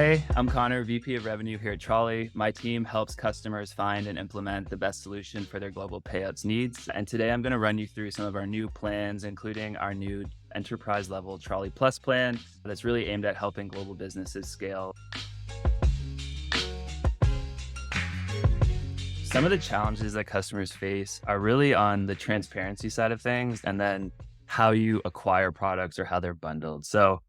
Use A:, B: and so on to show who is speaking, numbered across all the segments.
A: Hey, I'm Connor, VP of Revenue here at Trolley. My team helps customers find and implement the best solution for their global payouts needs. And today I'm going to run you through some of our new plans, including our new enterprise level Trolley Plus plan that's really aimed at helping global businesses scale. Some of the challenges that customers face are really on the transparency side of things and then how you acquire products or how they're bundled. So,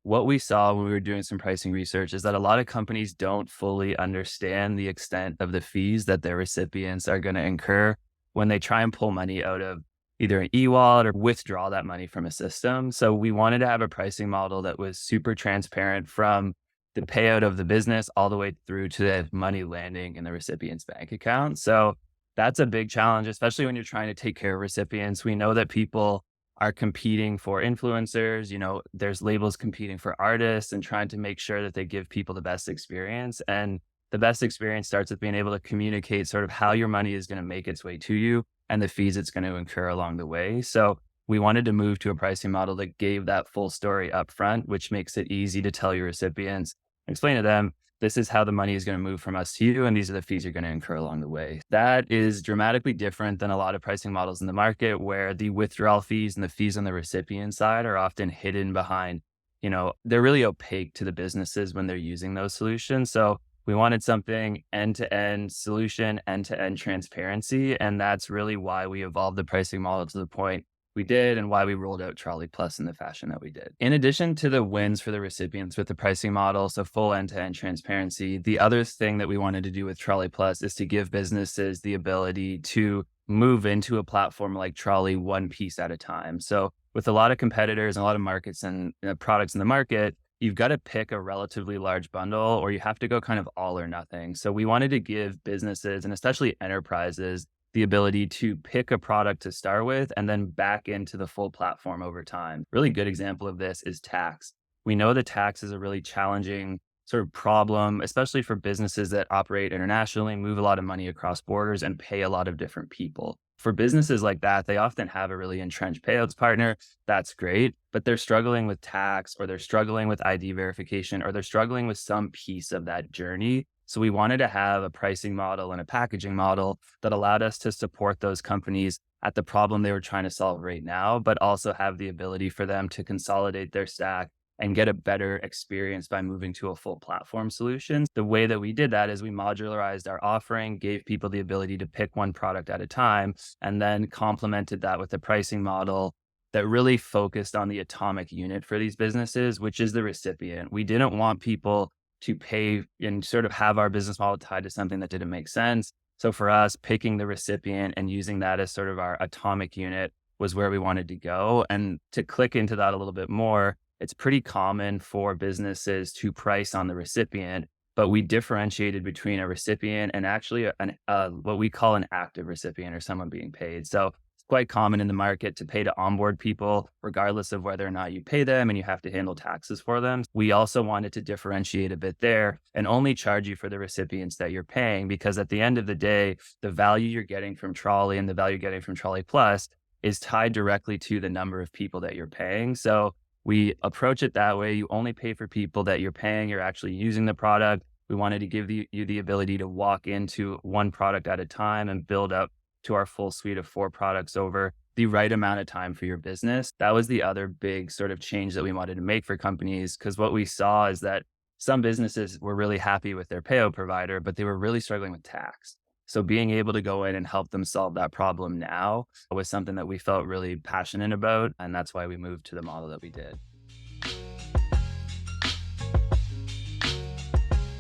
A: what we saw when we were doing some pricing research is that a lot of companies don't fully understand the extent of the fees that their recipients are going to incur when they try and pull money out of either an e-wallet or withdraw that money from a system. So, we wanted to have a pricing model that was super transparent from the payout of the business all the way through to the money landing in the recipient's bank account. So that's a big challenge, especially when you're trying to take care of recipients. We know that people are competing for influencers. There's labels competing for artists and trying to make sure that they give people the best experience. And the best experience starts with being able to communicate sort of how your money is going to make its way to you and the fees it's going to incur along the way. So we wanted to move to a pricing model that gave that full story up front, which makes it easy to tell your recipients, explain to them, this is how the money is going to move from us to you, and these are the fees you're going to incur along the way. That is dramatically different than a lot of pricing models in the market where the withdrawal fees and the fees on the recipient side are often hidden behind, they're really opaque to the businesses when they're using those solutions. So we wanted something end-to-end solution, end-to-end transparency, and that's really why we evolved the pricing model to the point we did and why we rolled out Trolley Plus in the fashion that we did. In addition to the wins for the recipients with the pricing model, so full end-to-end transparency, the other thing that we wanted to do with Trolley Plus is to give businesses the ability to move into a platform like Trolley one piece at a time. So with a lot of competitors and a lot of markets and products in the market, you've got to pick a relatively large bundle or you have to go kind of all or nothing. So we wanted to give businesses and especially enterprises the ability to pick a product to start with and then back into the full platform over time. Really good example of this is tax. We know that tax is a really challenging sort of problem, especially for businesses that operate internationally, move a lot of money across borders and pay a lot of different people. For businesses like that, they often have a really entrenched payouts partner. That's great, but they're struggling with tax or they're struggling with ID verification or they're struggling with some piece of that journey. So we wanted to have a pricing model and a packaging model that allowed us to support those companies at the problem they were trying to solve right now, but also have the ability for them to consolidate their stack and get a better experience by moving to a full platform solution. The way that we did that is we modularized our offering, gave people the ability to pick one product at a time, and then complemented that with a pricing model that really focused on the atomic unit for these businesses, which is the recipient. We didn't want people to pay and sort of have our business model tied to something that didn't make sense. So for us, picking the recipient and using that as sort of our atomic unit was where we wanted to go. And to click into that a little bit more, it's pretty common for businesses to price on the recipient, but we differentiated between a recipient and actually what we call an active recipient or someone being paid. So quite common in the market to pay to onboard people, regardless of whether or not you pay them and you have to handle taxes for them. We also wanted to differentiate a bit there and only charge you for the recipients that you're paying, because at the end of the day, the value you're getting from Trolley and the value you're getting from Trolley Plus is tied directly to the number of people that you're paying. So we approach it that way. You only pay for people that you're paying, you're actually using the product. We wanted to give you the ability to walk into one product at a time and build up to our full suite of 4 products over the right amount of time for your business. That was the other big sort of change that we wanted to make for companies, because what we saw is that some businesses were really happy with their payout provider, but they were really struggling with tax. So being able to go in and help them solve that problem now was something that we felt really passionate about. And that's why we moved to the model that we did.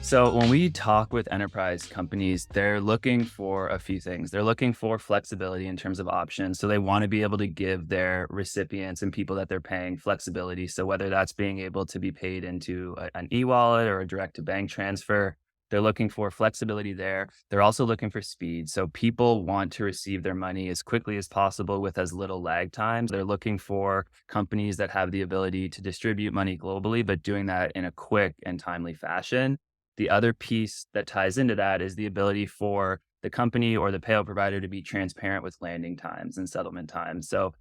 A: So when we talk with enterprise companies, they're looking for a few things. They're looking for flexibility in terms of options. So they want to be able to give their recipients and people that they're paying flexibility. So whether that's being able to be paid into an e-wallet or a direct to bank transfer, they're looking for flexibility there. They're also looking for speed. So people want to receive their money as quickly as possible with as little lag times. They're looking for companies that have the ability to distribute money globally, but doing that in a quick and timely fashion. The other piece that ties into that is the ability for the company or the payout provider to be transparent with landing times and settlement times. So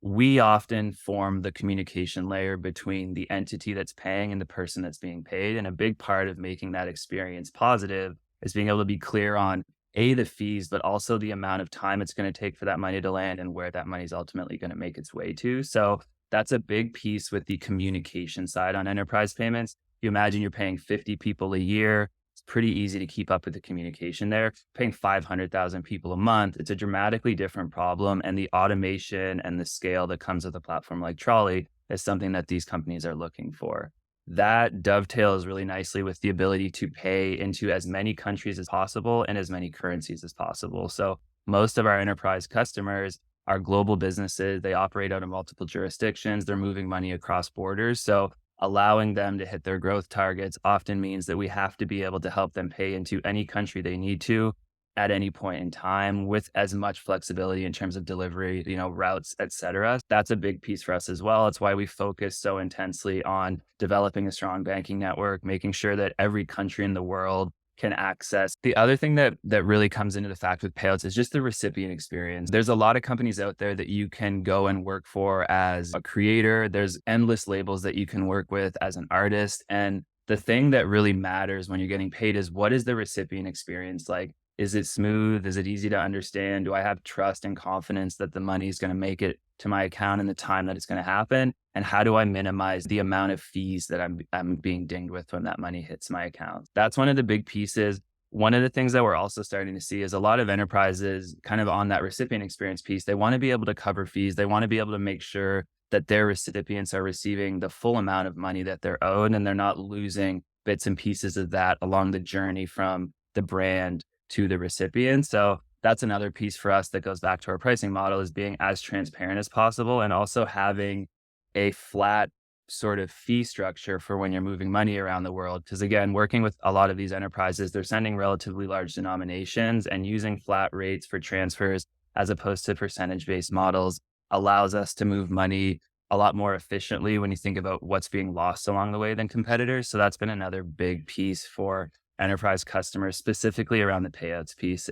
A: we often form the communication layer between the entity that's paying and the person that's being paid. And a big part of making that experience positive is being able to be clear on the fees, but also the amount of time it's going to take for that money to land and where that money is ultimately going to make its way to. So that's a big piece with the communication side on enterprise payments. You imagine you're paying 50 people a year. It's pretty easy to keep up with the communication there. Paying 500,000 people a month, it's a dramatically different problem. And the automation and the scale that comes with a platform like Trolley is something that these companies are looking for. That dovetails really nicely with the ability to pay into as many countries as possible and as many currencies as possible. So most of our enterprise customers are global businesses. They operate out of multiple jurisdictions. They're moving money across borders. So allowing them to hit their growth targets often means that we have to be able to help them pay into any country they need to at any point in time with as much flexibility in terms of delivery, routes, et cetera. That's a big piece for us as well. It's why we focus so intensely on developing a strong banking network, making sure that every country in the world can access. The other thing that really comes into the fact with payouts is just the recipient experience. There's a lot of companies out there that you can go and work for as a creator. There's endless labels that you can work with as an artist. And the thing that really matters when you're getting paid is, what is the recipient experience like? Is it smooth? Is it easy to understand? Do I have trust and confidence that the money is going to make it to my account in the time that it's going to happen? And how do I minimize the amount of fees that I'm being dinged with when that money hits my account? That's one of the big pieces. One of the things that we're also starting to see is a lot of enterprises kind of on that recipient experience piece. They want to be able to cover fees. They want to be able to make sure that their recipients are receiving the full amount of money that they're owed, and they're not losing bits and pieces of that along the journey from the brand to the recipient. So that's another piece for us that goes back to our pricing model, is being as transparent as possible and also having a flat sort of fee structure for when you're moving money around the world. Because again, working with a lot of these enterprises, they're sending relatively large denominations, and using flat rates for transfers as opposed to percentage-based models allows us to move money a lot more efficiently when you think about what's being lost along the way than competitors. So that's been another big piece for enterprise customers, specifically around the payouts piece.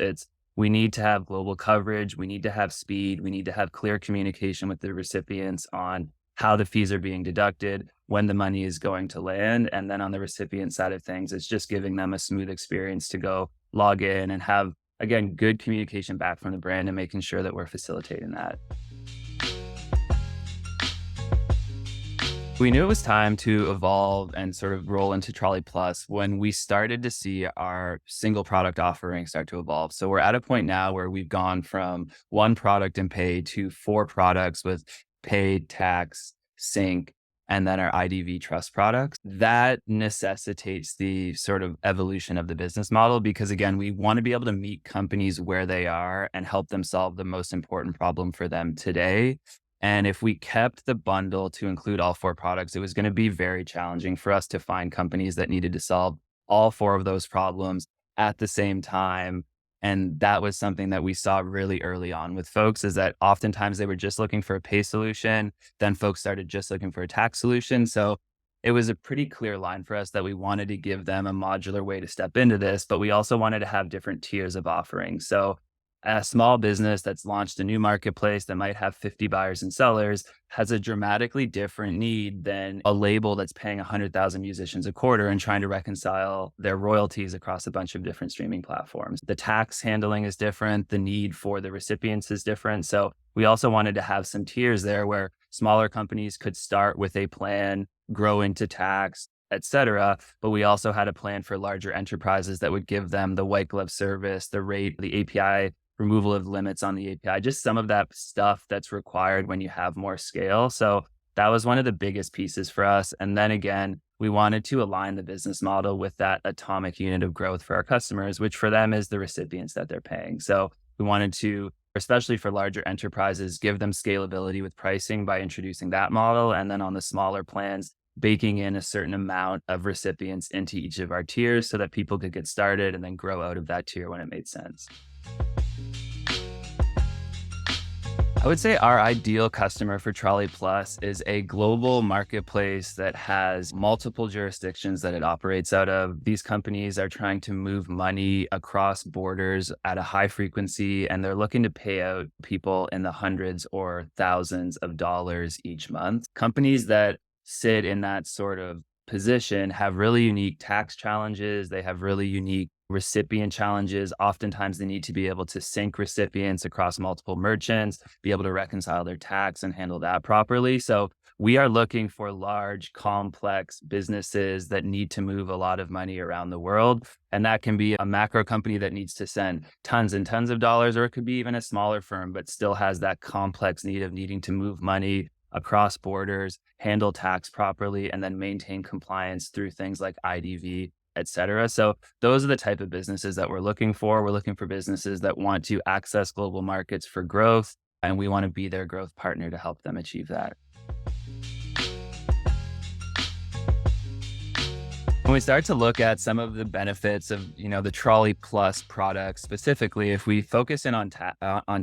A: We need to have global coverage. We need to have speed. We need to have clear communication with the recipients on how the fees are being deducted, when the money is going to land. And then on the recipient side of things, it's just giving them a smooth experience to go log in and have, again, good communication back from the brand and making sure that we're facilitating that. We knew it was time to evolve and sort of roll into Trolley Plus when we started to see our single product offering start to evolve. So we're at a point now where we've gone from one product and pay to 4 products with paid, tax, sync, and then our IDV trust products. That necessitates the sort of evolution of the business model because, again, we want to be able to meet companies where they are and help them solve the most important problem for them today. And if we kept the bundle to include all 4 products, it was going to be very challenging for us to find companies that needed to solve all 4 of those problems at the same time. And that was something that we saw really early on with folks, is that oftentimes they were just looking for a pay solution. Then folks started just looking for a tax solution. So it was a pretty clear line for us that we wanted to give them a modular way to step into this, but we also wanted to have different tiers of offerings. So a small business that's launched a new marketplace that might have 50 buyers and sellers has a dramatically different need than a label that's paying 100,000 musicians a quarter and trying to reconcile their royalties across a bunch of different streaming platforms. The tax handling is different. The need for the recipients is different. So we also wanted to have some tiers there where smaller companies could start with a plan, grow into tax, et cetera. But we also had a plan for larger enterprises that would give them the white glove service, the rate, the API, removal of limits on the API, just some of that stuff that's required when you have more scale. So that was one of the biggest pieces for us. And then again, we wanted to align the business model with that atomic unit of growth for our customers, which for them is the recipients that they're paying. So we wanted to, especially for larger enterprises, give them scalability with pricing by introducing that model. And then on the smaller plans, baking in a certain amount of recipients into each of our tiers so that people could get started and then grow out of that tier when it made sense. I would say our ideal customer for Trolley Plus is a global marketplace that has multiple jurisdictions that it operates out of. These companies are trying to move money across borders at a high frequency, and they're looking to pay out people in the hundreds or thousands of dollars each month. Companies that sit in that sort of position have really unique tax challenges. They have really unique recipient challenges. Oftentimes, they need to be able to sync recipients across multiple merchants, be able to reconcile their tax and handle that properly. So, we are looking for large, complex businesses that need to move a lot of money around the world. And that can be a macro company that needs to send tons and tons of dollars, or it could be even a smaller firm, but still has that complex need of needing to move money across borders, handle tax properly, and then maintain compliance through things like IDV, et cetera. So those are the type of businesses that we're looking for. We're looking for businesses that want to access global markets for growth, and we want to be their growth partner to help them achieve that. When we start to look at some of the benefits of, the Trolley Plus product specifically, if we focus in on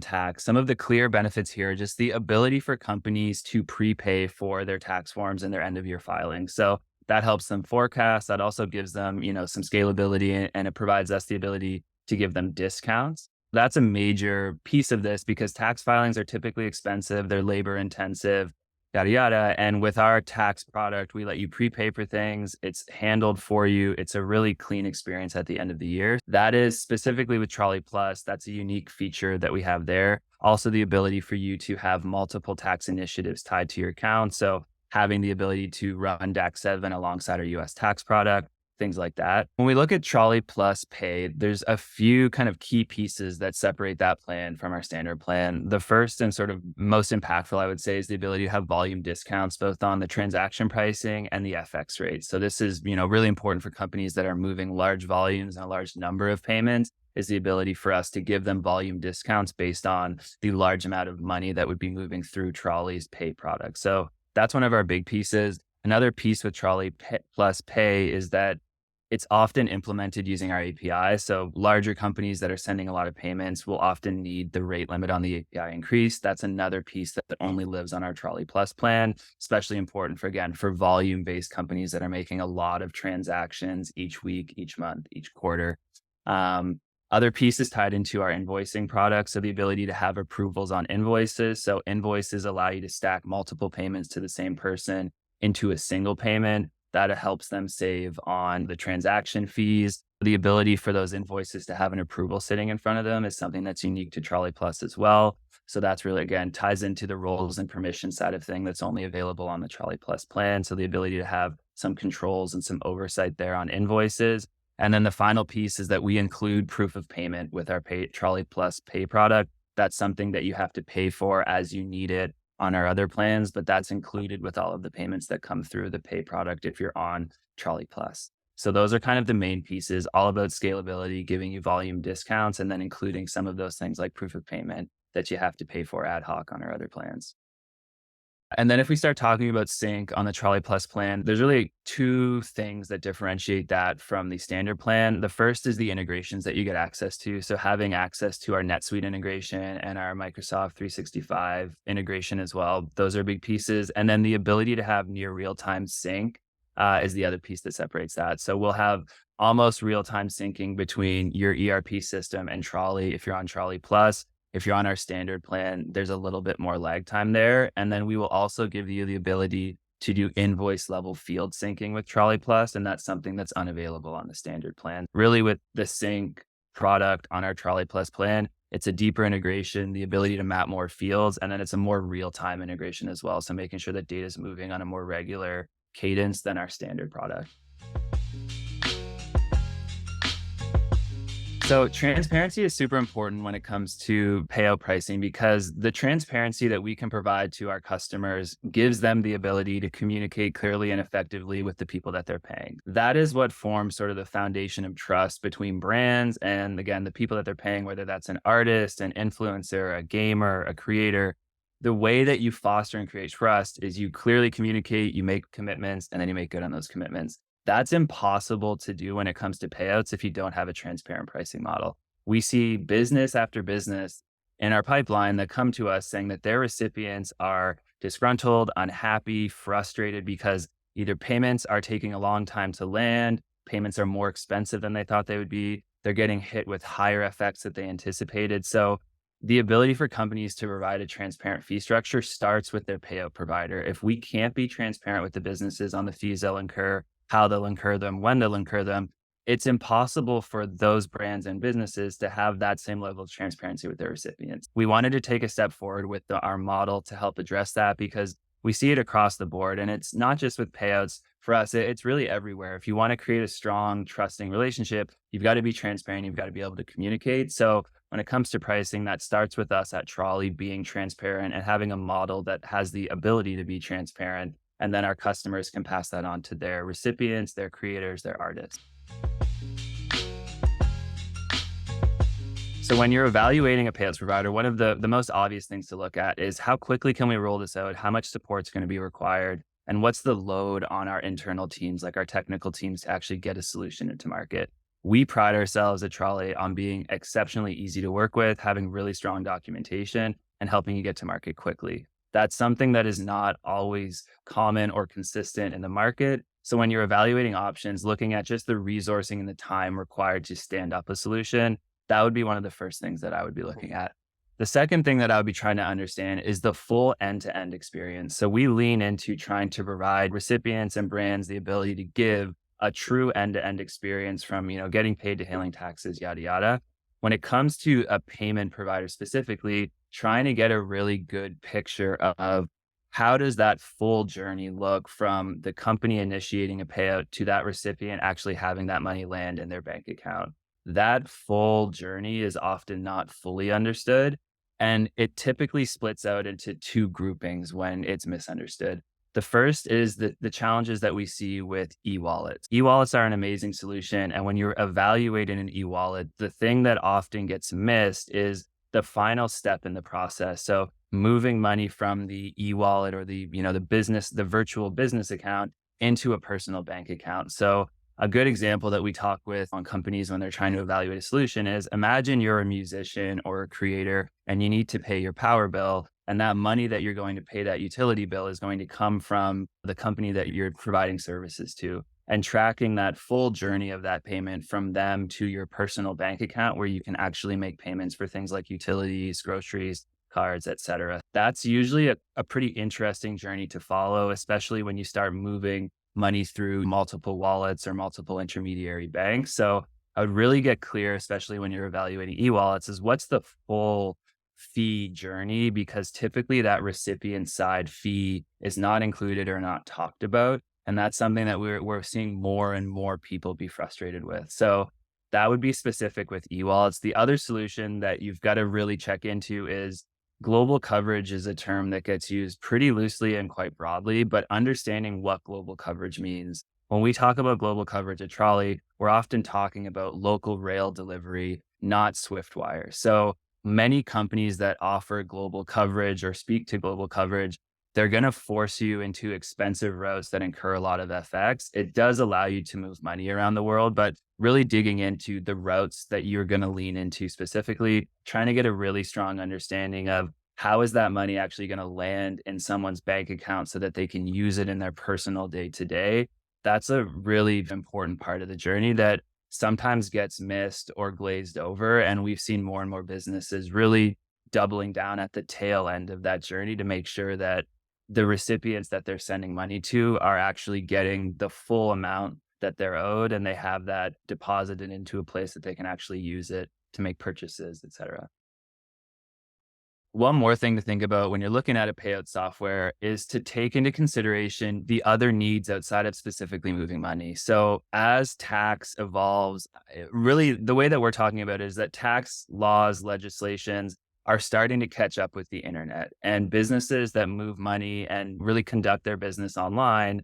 A: tax, some of the clear benefits here are just the ability for companies to prepay for their tax forms and their end of year filing. So that helps them forecast. That also gives them, some scalability, and it provides us the ability to give them discounts. That's a major piece of this because tax filings are typically expensive, they're labor intensive, yada, yada. And with our tax product, we let you prepay for things. It's handled for you. It's a really clean experience at the end of the year. That is specifically with Trolley Plus. That's a unique feature that we have there. Also, the ability for you to have multiple tax initiatives tied to your account. So having the ability to run DAX 7 alongside our US tax product, things like that. When we look at Trolley Plus Pay, there's a few kind of key pieces that separate that plan from our standard plan. The first and sort of most impactful, I would say, is the ability to have volume discounts, both on the transaction pricing and the FX rate. So this is, really important for companies that are moving large volumes and a large number of payments, is the ability for us to give them volume discounts based on the large amount of money that would be moving through Trolley's Pay product. So that's one of our big pieces. Another piece with Trolley Plus Pay is that it's often implemented using our API. So larger companies that are sending a lot of payments will often need the rate limit on the API increased. That's another piece that only lives on our Trolley Plus plan, especially important for volume-based companies that are making a lot of transactions each week, each month, each quarter. Other pieces tied into our invoicing product. So the ability to have approvals on invoices. So invoices allow you to stack multiple payments to the same person into a single payment. That helps them save on the transaction fees. The ability for those invoices to have an approval sitting in front of them is something that's unique to Trolley Plus as well. So that's really, again, ties into the roles and permission side of thing that's only available on the Trolley Plus plan. So the ability to have some controls and some oversight there on invoices. And then the final piece is that we include proof of payment with our Trolley Plus Pay product. That's something that you have to pay for as you need it on our other plans, but that's included with all of the payments that come through the Pay product if you're on Trolley Plus. So those are kind of the main pieces, all about scalability, giving you volume discounts, and then including some of those things like proof of payment that you have to pay for ad hoc on our other plans. And then if we start talking about sync on the Trolley Plus plan, there's really two things that differentiate that from the standard plan. The first is the integrations that you get access to. So having access to our NetSuite integration and our Microsoft 365 integration as well. Those are big pieces. And then the ability to have near real-time sync is the other piece that separates that. So we'll have almost real-time syncing between your ERP system and Trolley if you're on Trolley Plus. If you're on our standard plan, there's a little bit more lag time there. And then we will also give you the ability to do invoice level field syncing with Trolley Plus. And that's something that's unavailable on the standard plan. Really, with the sync product on our Trolley Plus plan, it's a deeper integration, the ability to map more fields, and then it's a more real-time integration as well. So making sure that data is moving on a more regular cadence than our standard product. So transparency is super important when it comes to payout pricing, because the transparency that we can provide to our customers gives them the ability to communicate clearly and effectively with the people that they're paying. That is what forms sort of the foundation of trust between brands and, again, the people that they're paying, whether that's an artist, an influencer, a gamer, a creator. The way that you foster and create trust is you clearly communicate, you make commitments, and then you make good on those commitments. That's impossible to do when it comes to payouts if you don't have a transparent pricing model. We see business after business in our pipeline that come to us saying that their recipients are disgruntled, unhappy, frustrated because either payments are taking a long time to land, payments are more expensive than they thought they would be, they're getting hit with higher effects that they anticipated. So the ability for companies to provide a transparent fee structure starts with their payout provider. If we can't be transparent with the businesses on the fees they'll incur, how they'll incur them, when they'll incur them, it's impossible for those brands and businesses to have that same level of transparency with their recipients. We wanted to take a step forward with our model to help address that because we see it across the board. And it's not just with payouts. For us, it's really everywhere. If you want to create a strong, trusting relationship, you've got to be transparent. You've got to be able to communicate. So when it comes to pricing, that starts with us at Trolley being transparent and having a model that has the ability to be transparent. And then our customers can pass that on to their recipients, their creators, their artists. So when you're evaluating a payouts provider, one of the most obvious things to look at is how quickly can we roll this out? How much support is going to be required? And what's the load on our internal teams, like our technical teams, to actually get a solution into market? We pride ourselves at Trolley on being exceptionally easy to work with, having really strong documentation, and helping you get to market quickly. That's something that is not always common or consistent in the market. So when you're evaluating options, looking at just the resourcing and the time required to stand up a solution, that would be one of the first things that I would be looking at. The second thing that I would be trying to understand is the full end-to-end experience. So we lean into trying to provide recipients and brands the ability to give a true end-to-end experience from, getting paid to hailing taxes, yada, yada. When it comes to a payment provider specifically, trying to get a really good picture of how does that full journey look from the company initiating a payout to that recipient actually having that money land in their bank account. That full journey is often not fully understood. And it typically splits out into two groupings when it's misunderstood. The first is the challenges that we see with e-wallets. E-wallets are an amazing solution. And when you're evaluating an e-wallet, the thing that often gets missed is the final step in the process. So moving money from the e-wallet or the virtual business account into a personal bank account. So a good example that we talk with on companies when they're trying to evaluate a solution is imagine you're a musician or a creator and you need to pay your power bill. And that money that you're going to pay that utility bill is going to come from the company that you're providing services to. And tracking that full journey of that payment from them to your personal bank account where you can actually make payments for things like utilities, groceries, cards, et cetera. That's usually a pretty interesting journey to follow, especially when you start moving money through multiple wallets or multiple intermediary banks. So I would really get clear, especially when you're evaluating e-wallets, is what's the full fee journey? Because typically that recipient side fee is not included or not talked about. And that's something that we're seeing more and more people be frustrated with. So that would be specific with e-wallets. The other solution that you've got to really check into is global coverage is a term that gets used pretty loosely and quite broadly, but understanding what global coverage means. When we talk about global coverage at Trolley, we're often talking about local rail delivery, not SwiftWire. So many companies that offer global coverage or speak to global coverage, they're going to force you into expensive routes that incur a lot of FX. It does allow you to move money around the world, but really digging into the routes that you're going to lean into specifically, trying to get a really strong understanding of how is that money actually going to land in someone's bank account so that they can use it in their personal day to day. That's a really important part of the journey that sometimes gets missed or glazed over. And we've seen more and more businesses really doubling down at the tail end of that journey to make sure that the recipients that they're sending money to are actually getting the full amount that they're owed, and they have that deposited into a place that they can actually use it to make purchases, et cetera. One more thing to think about when you're looking at a payout software is to take into consideration the other needs outside of specifically moving money. So as tax evolves, really the way that we're talking about it is that tax laws, legislations are starting to catch up with the internet, and businesses that move money and really conduct their business online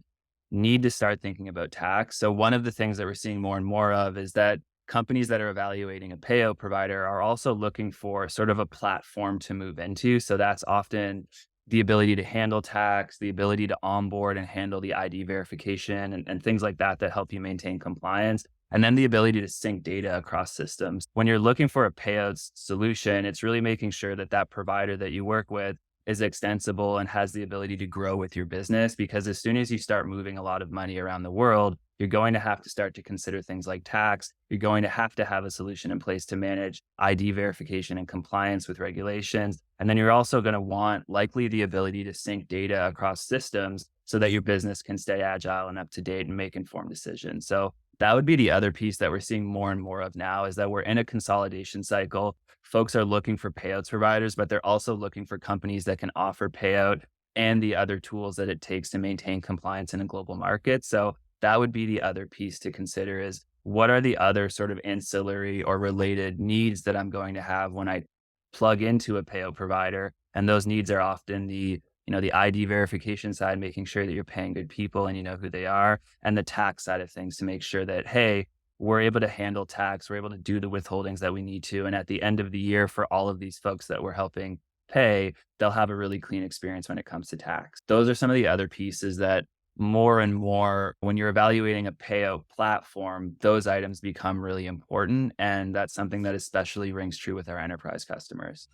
A: need to start thinking about tax. So one of the things that we're seeing more and more of is that companies that are evaluating a payout provider are also looking for sort of a platform to move into. So that's often the ability to handle tax, the ability to onboard and handle the ID verification and things like that help you maintain compliance. And then the ability to sync data across systems. When you're looking for a payouts solution, it's really making sure that that provider that you work with is extensible and has the ability to grow with your business. Because as soon as you start moving a lot of money around the world, you're going to have to start to consider things like tax. You're going to have a solution in place to manage ID verification and compliance with regulations. And then you're also going to want likely the ability to sync data across systems so that your business can stay agile and up to date and make informed decisions. So that would be the other piece that we're seeing more and more of now, is that we're in a consolidation cycle. Folks are looking for payouts providers, but they're also looking for companies that can offer payout and the other tools that it takes to maintain compliance in a global market. So that would be the other piece to consider, is what are the other sort of ancillary or related needs that I'm going to have when I plug into a payout provider. And those needs are often the ID verification side, making sure that you're paying good people and you know who they are, and the tax side of things to make sure that, hey, we're able to handle tax, we're able to do the withholdings that we need to. And at the end of the year, for all of these folks that we're helping pay, they'll have a really clean experience when it comes to tax. Those are some of the other pieces that more and more, when you're evaluating a payout platform, those items become really important. And that's something that especially rings true with our enterprise customers.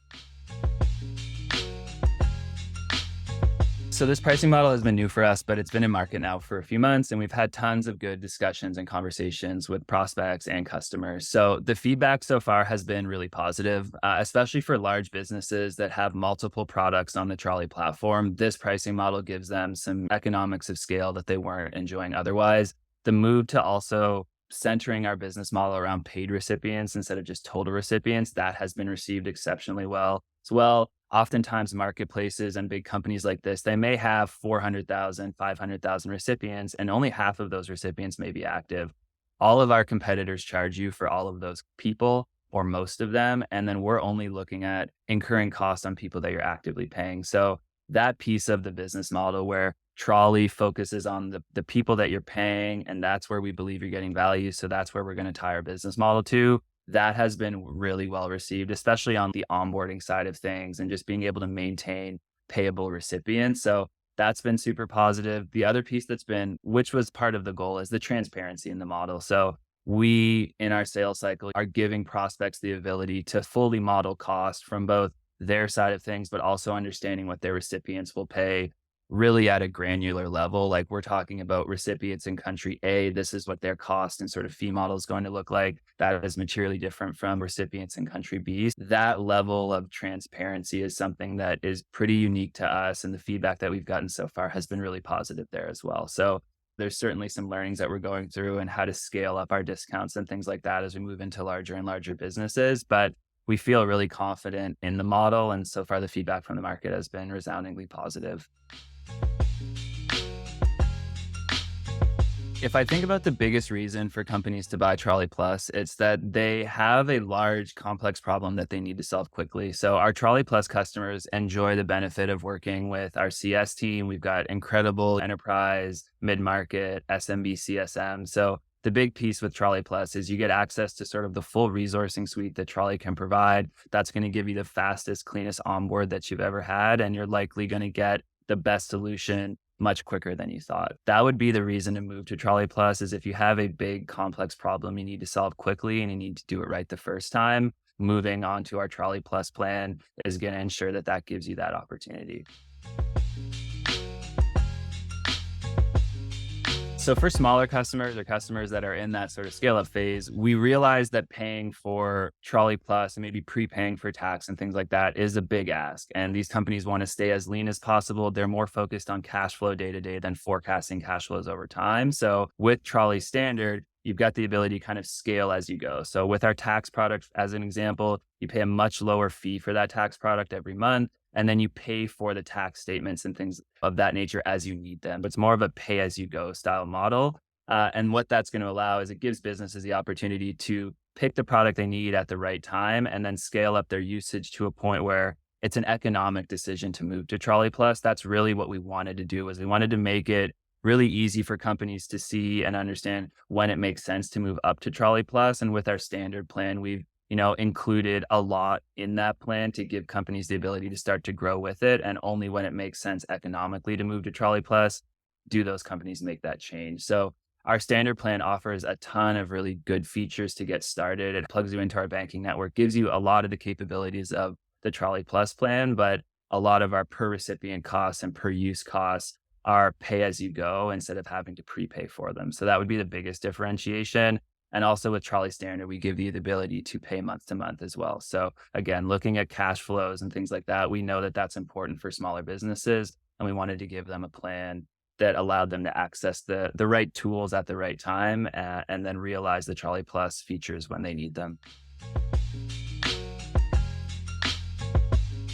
A: So this pricing model has been new for us, but it's been in market now for a few months, and we've had tons of good discussions and conversations with prospects and customers. So the feedback so far has been really positive, especially for large businesses that have multiple products on the Trolley platform. This pricing model gives them some economics of scale that they weren't enjoying otherwise. The move to also centering our business model around paid recipients instead of just total recipients, that has been received exceptionally well as well. Oftentimes marketplaces and big companies like this, they may have 400,000, 500,000 recipients, and only half of those recipients may be active. All of our competitors charge you for all of those people, or most of them. And then we're only looking at incurring costs on people that you're actively paying. So that piece of the business model where Trolley focuses on the people that you're paying, and that's where we believe you're getting value. So that's where we're going to tie our business model to. That has been really well received, especially on the onboarding side of things and just being able to maintain payable recipients. So that's been super positive. The other piece that's been, which was part of the goal, is the transparency in the model. So we, in our sales cycle, are giving prospects the ability to fully model cost from both their side of things, but also understanding what their recipients will pay really at a granular level. Like, we're talking about recipients in country A, this is what their cost and sort of fee model is going to look like. That is materially different from recipients in country B. That level of transparency is something that is pretty unique to us. And the feedback that we've gotten so far has been really positive there as well. So there's certainly some learnings that we're going through and how to scale up our discounts and things like that as we move into larger and larger businesses. But we feel really confident in the model. And so far, the feedback from the market has been resoundingly positive. If I think about the biggest reason for companies to buy Trolley Plus, it's that they have a large, complex problem that they need to solve quickly. So our Trolley Plus customers enjoy the benefit of working with our CS team. We've got incredible enterprise, mid-market, SMB, CSM. So the big piece with Trolley Plus is you get access to sort of the full resourcing suite that Trolley can provide. That's going to give you the fastest, cleanest onboard that you've ever had, and you're likely going to get the best solution much quicker than you thought. That would be the reason to move to Trolley Plus, is if you have a big, complex problem you need to solve quickly and you need to do it right the first time. Moving on to our Trolley Plus plan is going to ensure that that gives you that opportunity. So for smaller customers or customers that are in that sort of scale up phase, we realize that paying for Trolley Plus and maybe prepaying for tax and things like that is a big ask. And these companies want to stay as lean as possible. They're more focused on cash flow day to day than forecasting cash flows over time. So with Trolley Standard, you've got the ability to kind of scale as you go. So with our tax product, as an example, you pay a much lower fee for that tax product every month. And then you pay for the tax statements and things of that nature as you need them. But it's more of a pay as you go style model. And what that's going to allow is it gives businesses the opportunity to pick the product they need at the right time and then scale up their usage to a point where it's an economic decision to move to Trolley Plus. That's really what we wanted to do, was we wanted to make it really easy for companies to see and understand when it makes sense to move up to Trolley Plus. And with our standard plan, we've included a lot in that plan to give companies the ability to start to grow with it. And only when it makes sense economically to move to Trolley Plus do those companies make that change. So our standard plan offers a ton of really good features to get started. It plugs you into our banking network, gives you a lot of the capabilities of the Trolley Plus plan, but a lot of our per recipient costs and per use costs are pay as you go instead of having to prepay for them. So that would be the biggest differentiation. And also with Trolley Standard, we give you the ability to pay month to month as well. So again, looking at cash flows and things like that, we know that that's important for smaller businesses, and we wanted to give them a plan that allowed them to access the right tools at the right time, and then realize the Trolley Plus features when they need them.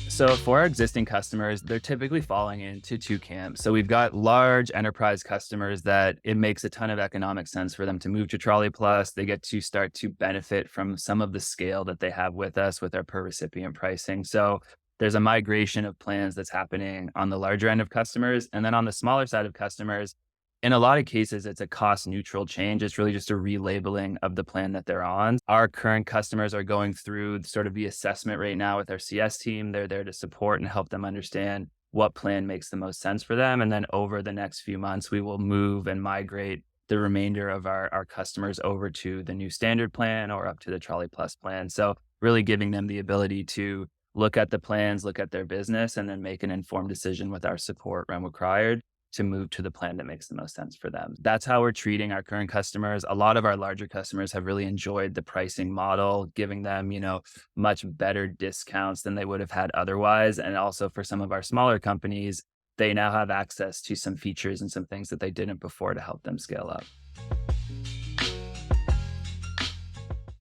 A: So for our existing customers, they're typically falling into two camps. So we've got large enterprise customers that it makes a ton of economic sense for them to move to Trolley Plus. They get to start to benefit from some of the scale that they have with us with our per recipient pricing. So there's a migration of plans that's happening on the larger end of customers. And then on the smaller side of customers, in a lot of cases, it's a cost neutral change. It's really just a relabeling of the plan that they're on. Our current customers are going through sort of the assessment right now with our CS team. They're there to support and help them understand what plan makes the most sense for them. And then over the next few months, we will move and migrate the remainder of our customers over to the new standard plan or up to the Trolley Plus plan. So really giving them the ability to look at the plans, look at their business, and then make an informed decision with our support when required to move to the plan that makes the most sense for them. That's how we're treating our current customers. A lot of our larger customers have really enjoyed the pricing model, giving them, much better discounts than they would have had otherwise. And also for some of our smaller companies, they now have access to some features and some things that they didn't before to help them scale up.